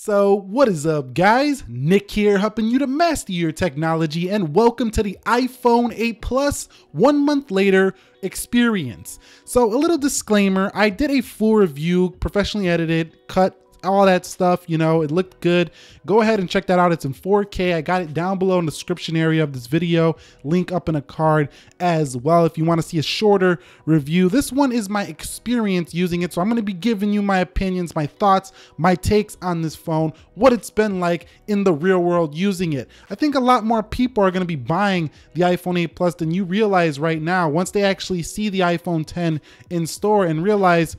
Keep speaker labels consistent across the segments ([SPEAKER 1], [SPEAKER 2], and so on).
[SPEAKER 1] So what is up, guys? Nick here, helping you to master your technology, and welcome to the iPhone 8 Plus 1 month later experience. So a little disclaimer, I did a full review, professionally edited, cut, all that stuff, you know, it looked good. Go ahead and check that out. It's in 4K. I got it down below in the description area of this video, link up in a card as well if you want to see a shorter review. This one is my experience using it, so I'm going to be giving you my opinions, my thoughts, my takes on this phone, what it's been like in the real world using it. I think a lot more people are going to be buying the iPhone 8 Plus than you realize right now once they actually see the iPhone 10 in store and realize,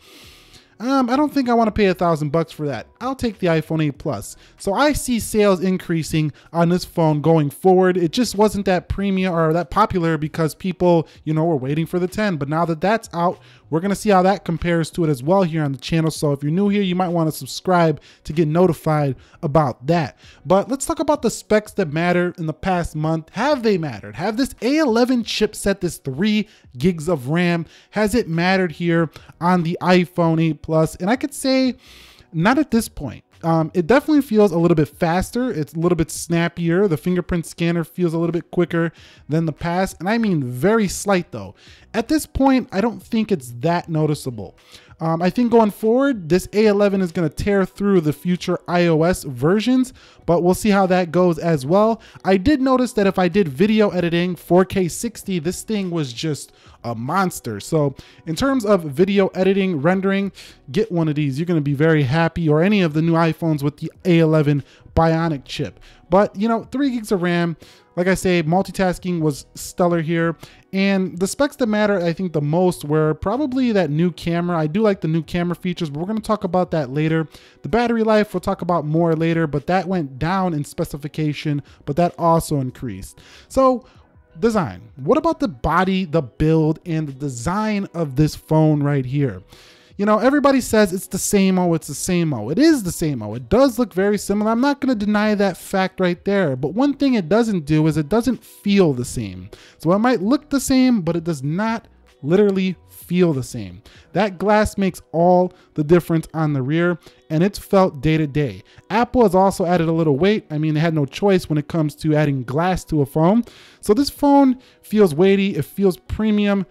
[SPEAKER 1] I don't think I want to pay $1,000 for that. I'll take the iPhone 8 Plus. So I see sales increasing on this phone going forward. It just wasn't that premium or that popular because people, you know, were waiting for the 10. But now that that's out, we're going to see how that compares to it as well here on the channel. So if you're new here, you might want to subscribe to get notified about that. But let's talk about the specs that matter in the past month. Have they mattered? Have this A11 chipset, this 3 gigs of RAM, has it mattered here on the iPhone 8 Plus? And I could say not at this point. It definitely feels a little bit faster. It's a little bit snappier. The fingerprint scanner feels a little bit quicker than the past. And I mean very slight though. At this point, I don't think it's that noticeable. I think going forward, this A11 is going to tear through the future iOS versions, but we'll see how that goes as well. I did notice that if I did video editing 4K 60, this thing was just a monster. So in terms of video editing, rendering, get one of these. You're going to be very happy, or any of the new iPhones with the A11 Bionic chip. But you know, 3 gigs of RAM, like I say, multitasking was stellar here. And the specs that matter, I think the most, were probably that new camera. I do like the new camera features, but we're going to talk about that later. The battery life, we'll talk about more later, but that went down in specification, but that also increased. So design, what about the body, the build, and the design of this phone right here? You know, everybody says it's the same-o, it's the same-o. It is the same-o. It does look very similar. I'm not going to deny that fact right there. But one thing it doesn't do is it doesn't feel the same. So it might look the same, but it does not literally feel the same. That glass makes all the difference on the rear, and it's felt day to day. Apple has also added a little weight. I mean, they had no choice when it comes to adding glass to a phone. So this phone feels weighty, it feels premium,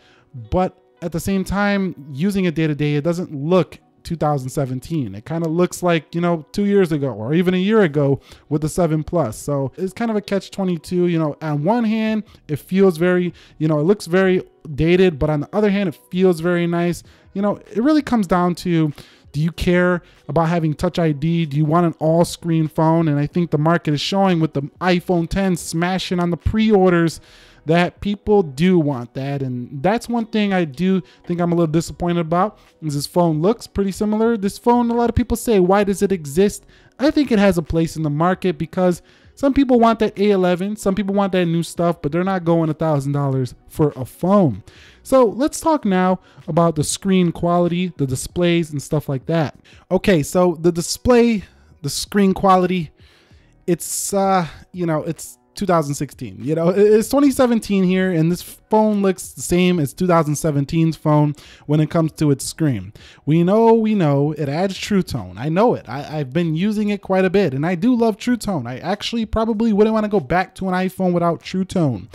[SPEAKER 1] but at the same time, using it day to day, it doesn't look 2017. It kind of looks like, you know, 2 years ago or even a year ago with the 7 Plus. So it's kind of a catch-22. You know, on one hand, it feels very, you know, it looks very dated, but on the other hand, it feels very nice. You know, it really comes down to, do you care about having Touch ID? Do you want an all-screen phone? And I think the market is showing with the iPhone 10 smashing on the pre-orders that people do want that. And that's one thing I do think I'm a little disappointed about, is this phone looks pretty similar. This phone, a lot of people say, why does it exist? I think it has a place in the market because some people want that A11, some people want that new stuff, but they're not going $1,000 for a phone. So let's talk now about the screen quality, the displays and stuff like that. Okay, so the display, the screen quality, it's, you know, it's 2016, you know, it's 2017 here, and this phone looks the same as 2017's phone when it comes to its screen. We know it adds True Tone. I know it. I've been using it quite a bit, and I do love True Tone. I actually probably wouldn't want to go back to an iPhone without True Tone,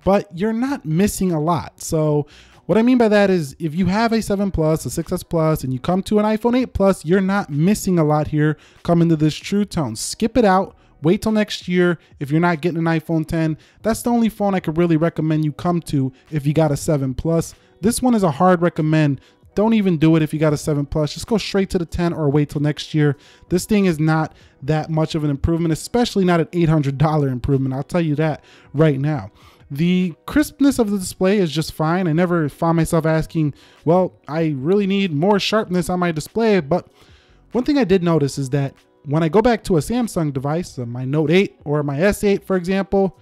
[SPEAKER 1] but you're not missing a lot. So what I mean by that is, if you have a 7 Plus, a 6S Plus, and you come to an iPhone 8 Plus, you're not missing a lot here coming to this True Tone. Skip it out. Wait till next year if you're not getting an iPhone 10. That's the only phone I could really recommend you come to if you got a 7 Plus. This one is a hard recommend. Don't even do it if you got a 7 Plus. Just go straight to the 10 or wait till next year. This thing is not that much of an improvement, especially not an $800 improvement. I'll tell you that right now. The crispness of the display is just fine. I never found myself asking, well, I really need more sharpness on my display. But one thing I did notice is that when I go back to a Samsung device, my Note 8 or my S8, for example,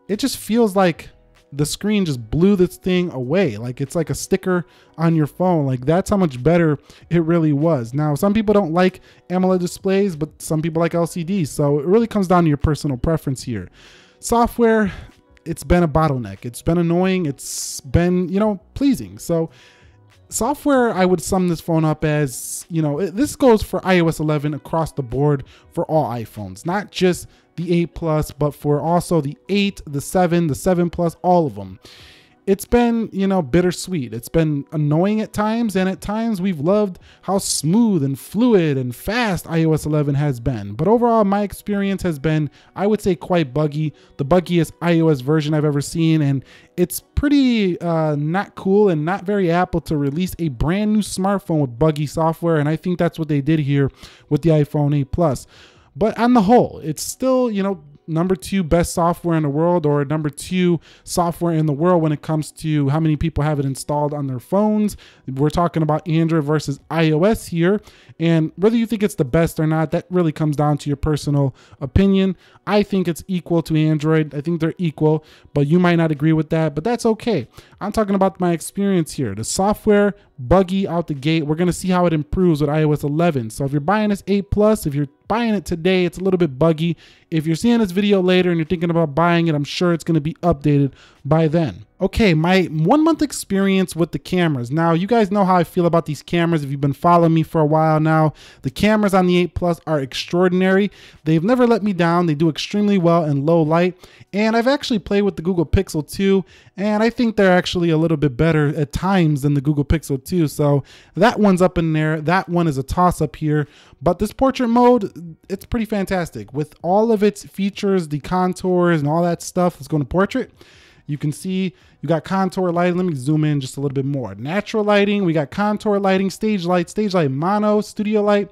[SPEAKER 1] it just feels like the screen just blew this thing away. Like it's like a sticker on your phone. Like that's how much better it really was. Now, some people don't like AMOLED displays, but some people like LCDs. So it really comes down to your personal preference here. Software, it's been a bottleneck. It's been annoying. It's been, you know, pleasing. So Software, I would sum this phone up as, this goes for iOS 11 across the board for all iPhones, not just the 8 Plus, but for also the 8, the 7 Plus, all of them. It's been, bittersweet. It's been annoying at times, and at times we've loved how smooth and fluid and fast iOS 11 has been. But overall, my experience has been, I would say, quite buggy. The buggiest iOS version I've ever seen, and it's pretty not cool and not very Apple to release a brand new smartphone with buggy software, and I think that's what they did here with the iPhone 8 Plus. But on the whole, it's still, number 2 best software in the world, or number 2 software in the world when it comes to how many people have it installed on their phones. We're talking about Android versus iOS here. And whether you think it's the best or not, that really comes down to your personal opinion. I think it's equal to Android. I think they're equal, but you might not agree with that, but that's okay. I'm talking about my experience here. The software, buggy out the gate. We're going to see how it improves with iOS 11. So if you're buying this 8 Plus, if you're buying it today, it's a little bit buggy. If you're seeing this video later and you're thinking about buying it, I'm sure it's going to be updated by then. Okay, my 1 month experience with the cameras. Now, you guys know how I feel about these cameras if you've been following me for a while now. The cameras on the 8 Plus are extraordinary. They've never let me down. They do extremely well in low light. And I've actually played with the Google Pixel 2, and I think they're actually a little bit better at times than the Google Pixel 2. So that one's up in there. That one is a toss-up here. But this portrait mode, it's pretty fantastic. With all of its features, the contours and all that stuff, let's go to portrait. You can see you got contour lighting. Let me zoom in just a little bit more. Natural lighting, we got contour lighting, stage light mono, studio light.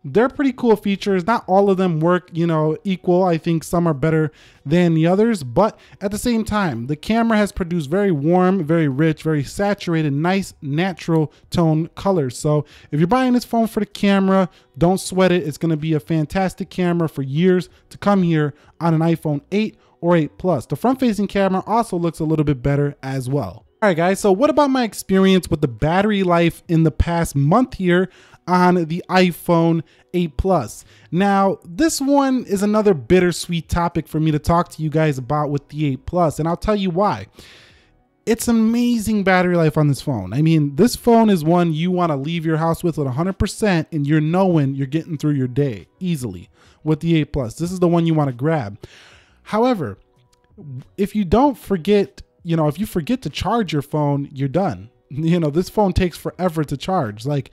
[SPEAKER 1] They're pretty cool features. Not all of them work, equal. I think some are better than the others, but at the same time, the camera has produced very warm, very rich, very saturated, nice, natural tone colors. So if you're buying this phone for the camera, don't sweat it. It's going to be a fantastic camera for years to come here on an iPhone 8 or 8 Plus. The front-facing camera also looks a little bit better as well. All right, guys, so what about my experience with the battery life in the past month here on the iPhone 8 Plus? Now, this one is another bittersweet topic for me to talk to you guys about with the 8 Plus, and I'll tell you why. It's amazing battery life on this phone. I mean, this phone is one you want to leave your house with at 100%, and you're knowing you're getting through your day easily with the 8 Plus. This is the one you want to grab. However, if you don't forget, if you forget to charge your phone, you're done. This phone takes forever to charge. Like,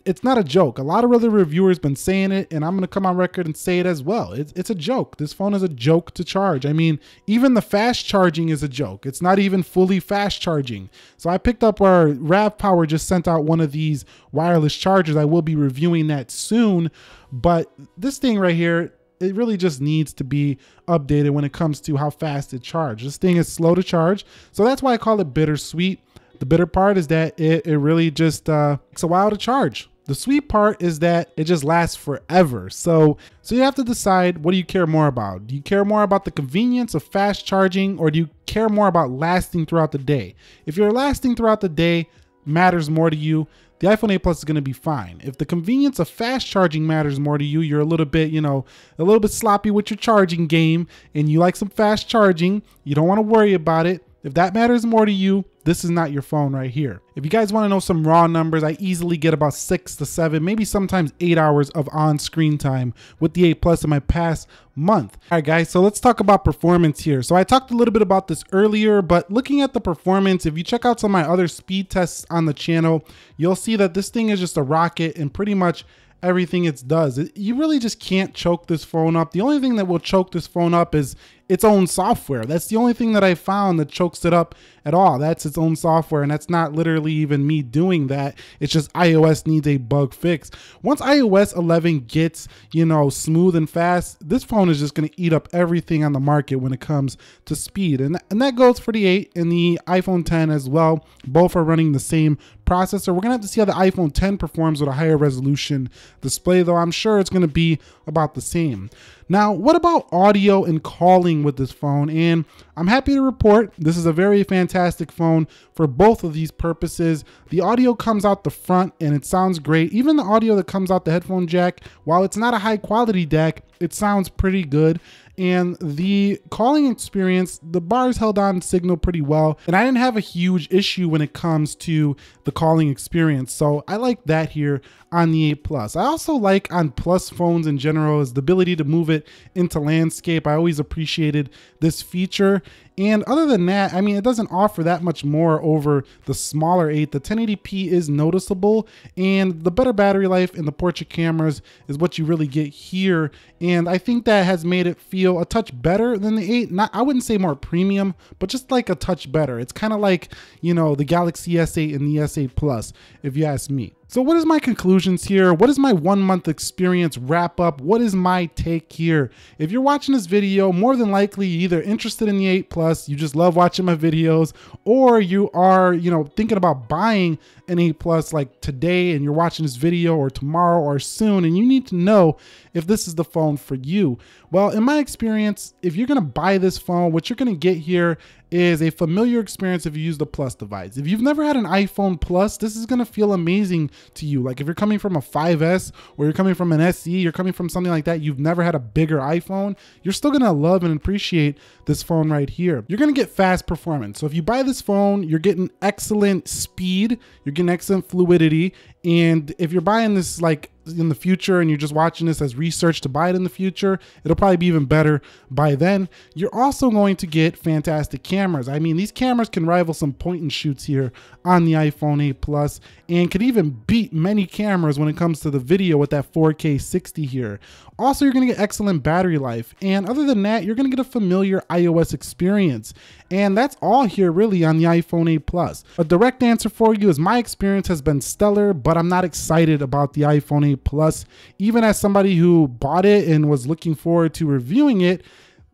[SPEAKER 1] it's not a joke. A lot of other reviewers been saying it, and I'm going to come on record and say it as well. It's a joke. This phone is a joke to charge. I mean, even the fast charging is a joke. It's not even fully fast charging. So I picked up our Rav Power just sent out one of these wireless chargers. I will be reviewing that soon, but this thing right here, it really just needs to be updated when it comes to how fast it charges. This thing is slow to charge, so that's why I call it bittersweet. The bitter part is that it really just takes a while to charge. The sweet part is that it just lasts forever. So you have to decide, what do you care more about? Do you care more about the convenience of fast charging, or do you care more about lasting throughout the day? If you're lasting throughout the day matters more to you, the iPhone 8 Plus is going to be fine. If the convenience of fast charging matters more to you, you're a little bit, a little bit sloppy with your charging game, and you like some fast charging, you don't want to worry about it. If that matters more to you, this is not your phone right here. If you guys want to know some raw numbers, I easily get about 6 to 7, maybe sometimes 8 hours of on-screen time with the 8 Plus in my past month. All right, guys, so let's talk about performance here. So I talked a little bit about this earlier, but looking at the performance, if you check out some of my other speed tests on the channel, you'll see that this thing is just a rocket in pretty much everything it does. You really just can't choke this phone up. The only thing that will choke this phone up is its own software. That's the only thing that I found that chokes it up at all. That's its own software, and that's not literally even me doing that. It's just iOS needs a bug fix. Once iOS 11 gets, smooth and fast, this phone is just going to eat up everything on the market when it comes to speed. And that goes for the 8 and the iPhone 10 as well. Both are running the same processor. We're going to have to see how the iPhone 10 performs with a higher resolution display, though I'm sure it's going to be about the same. Now, what about audio and calling with this phone? And I'm happy to report this is a very fantastic phone for both of these purposes. The audio comes out the front and it sounds great. Even the audio that comes out the headphone jack, while it's not a high quality DAC, it sounds pretty good. And the calling experience, the bars held on signal pretty well, and I didn't have a huge issue when it comes to the calling experience. So I like that here on the 8 Plus. I also like on Plus phones in general is the ability to move it into landscape. I always appreciated this feature. And other than that, I mean, it doesn't offer that much more over the smaller 8. The 1080p is noticeable, and the better battery life and the portrait cameras is what you really get here. And I think that has made it feel a touch better than the 8. Not, I wouldn't say more premium, but just like a touch better. It's kind of like, you know, the Galaxy S8 and the S8 Plus, if you ask me. So what is my conclusions here? What is my 1 month experience wrap up? What is my take here? If you're watching this video, more than likely you're either interested in the 8 Plus, you just love watching my videos, or you are, you know, thinking about buying an 8 Plus like today, and you're watching this video or tomorrow or soon, and you need to know if this is the phone for you. Well, in my experience, if you're gonna buy this phone, what you're gonna get here is a familiar experience if you use the Plus device. If you've never had an iPhone Plus, this is gonna feel amazing to you. Like if you're coming from a 5S or you're coming from an SE, you're coming from something like that, you've never had a bigger iPhone, you're still gonna love and appreciate this phone right here. You're gonna get fast performance. So if you buy this phone, you're getting excellent speed, you're getting excellent fluidity. And if you're buying this like in the future and you're just watching this as research to buy it in the future, it'll probably be even better by then. You're also going to get fantastic cameras. I mean, these cameras can rival some point and shoots here on the iPhone 8 Plus and could even beat many cameras when it comes to the video with that 4K 60 here. Also, you're gonna get excellent battery life. And other than that, you're gonna get a familiar iOS experience. And that's all here really on the iPhone 8 Plus. A direct answer for you is my experience has been stellar, but I'm not excited about the iPhone 8 Plus. Even as somebody who bought it and was looking forward to reviewing it,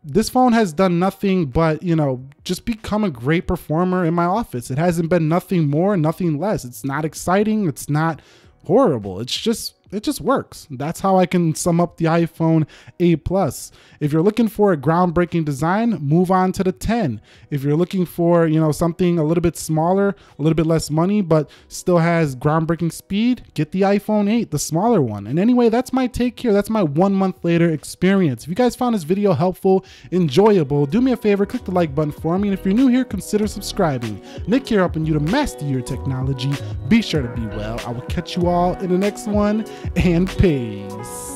[SPEAKER 1] this phone has done nothing but, you know, just become a great performer in my office. It hasn't been nothing more, nothing less. It's not exciting. It's not horrible. It just works. That's how I can sum up the iPhone 8 Plus. If you're looking for a groundbreaking design, move on to the 10. If you're looking for, you know, something a little bit smaller, a little bit less money, but still has groundbreaking speed, get the iPhone 8, the smaller one. And anyway, that's my take here. That's my 1 month later experience. If you guys found this video helpful, enjoyable, do me a favor, click the like button for me. And if you're new here, consider subscribing. Nick here, helping you to master your technology. Be sure to be well. I will catch you all in the next one. And peace.